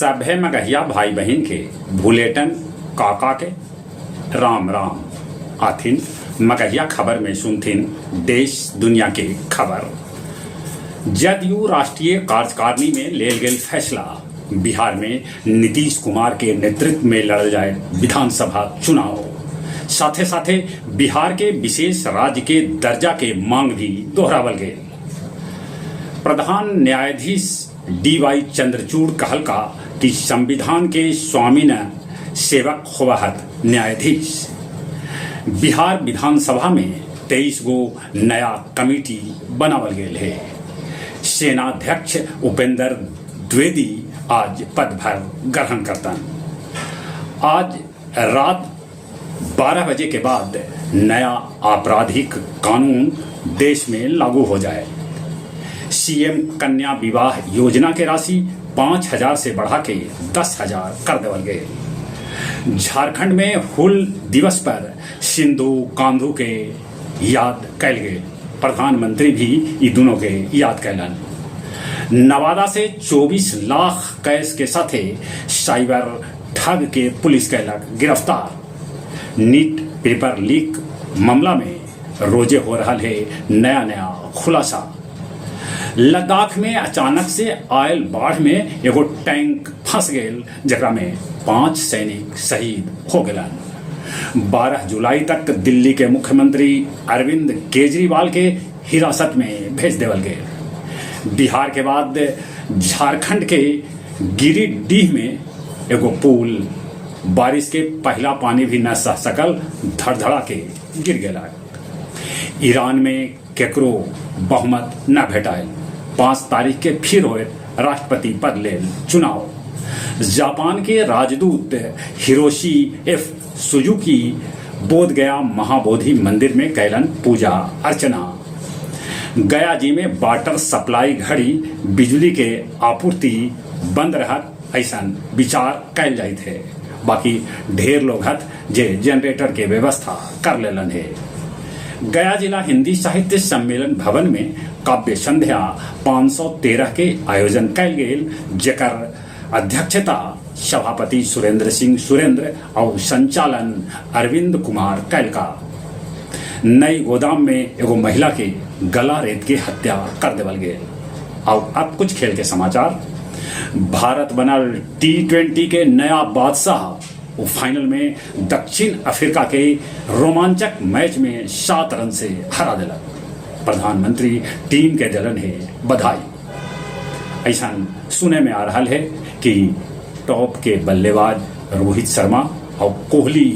सभे मगहिया भाई बहन के भूलेटन काका के राम राम आथिन मगहिया खबर में सुनथिन देश दुनिया के खबर। जदयू राष्ट्रीय कार्यकारिणी में लेल गेल फैसला बिहार में नीतीश कुमार के नेतृत्व में लड़ल जाए विधानसभा चुनाव, साथे साथे बिहार के विशेष राज्य के दर्जा के मांग भी दोहरावल गए। प्रधान न्यायाधीश DY चंद्रचूड़ कहलका कि संविधान के स्वामी न सेवक होवहत न्यायाधीश। बिहार विधानसभा में 23 गो नया कमेटी बनावल गेल है। सेनाध्यक्ष उपेंद्र द्विवेदी आज पदभार ग्रहण करतन। आज रात 12 बजे के बाद नया आपराधिक कानून देश में लागू हो जाए। CM कन्या विवाह योजना के राशि 5,000 से बढ़ा के 10,000 कर देवल गए। झारखंड में हुल दिवस पर सिंधु कांधू के याद कैल गए। प्रधानमंत्री भी ये दोनों के याद कैलन। नवादा से 24 लाख कैश के साथे साइबर ठग के पुलिस कैलक गिरफ्तार। नीट पेपर लीक मामला में रोजे हो रहा है नया खुलासा। लद्दाख में अचानक से आयल बाढ़ में एगो टैंक फंस गेल, जकरा में 5 सैनिक शहीद हो गलन। 12 जुलाई तक दिल्ली के मुख्यमंत्री अरविंद केजरीवाल के हिरासत में भेज देवल गए। बिहार के बाद झारखंड के गिरिडीह में एगो पुल बारिश के पहला पानी भी न सह सकल, धड़धड़ा के गिर गया। ईरान में केकरो बहुमत न भेटायल। 5 तारीख के फिर होए राष्ट्रपति पद लेल चुनाव। जापान के राजदूत हिरोशी F सुजुकी बोध गया महाबोधि मंदिर में कैलन पूजा अर्चना। गया जी में वाटर सप्लाई घड़ी बिजली के आपूर्ति बंद रहत ऐसा विचार कैल जाए थे। बाकी ढेर लोग हत जे जनरेटर के व्यवस्था कर लेलन है। गया जिला हिंदी साहित्य सम्मेलन भवन में काव्य संध्या 513 के आयोजन कैल गेल, जेकर अध्यक्षता सभापति सुरेंद्र सिंह सुरेंद्र और संचालन अरविंद कुमार कैलका। नई गोदाम में एगो महिला के गला रेत के हत्या कर देवल गए। और अब कुछ खेल के समाचार। भारत बनल T20 के नया बादशाह। वो फाइनल में दक्षिण अफ्रीका के रोमांचक मैच में 7 रन से हरा दिलक। प्रधानमंत्री टीम के दिलन है बधाई। ऐसा सुने में आ रहा है कि टॉप के बल्लेबाज रोहित शर्मा और कोहली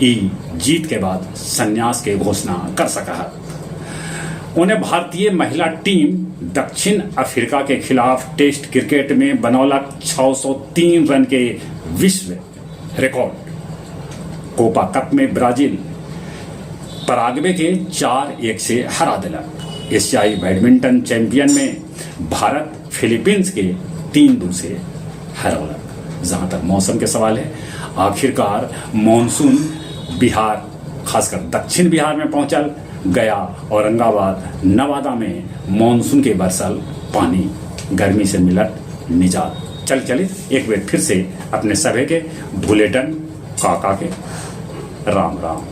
जीत के बाद संन्यास के घोषणा कर सका है। उन्हें भारतीय महिला टीम दक्षिण अफ्रीका के खिलाफ टेस्ट क्रिकेट में बनौलक 603 रन के विश्व रिकॉर्ड। कोपा कप में ब्राजील पराग्वे के 4-1 से हरा दिलक। एशियाई बैडमिंटन चैंपियन में भारत फिलीपींस के 3-2 से हरौलक। जहां तक मौसम के सवाल है, आखिरकार मॉनसून बिहार खासकर दक्षिण बिहार में पहुंचल। गया औरंगाबाद नवादा में मॉनसून के बरसल पानी गर्मी से मिलत निजात। चलिए एक बार फिर से अपने सभी के बुलेटिन काका के राम राम।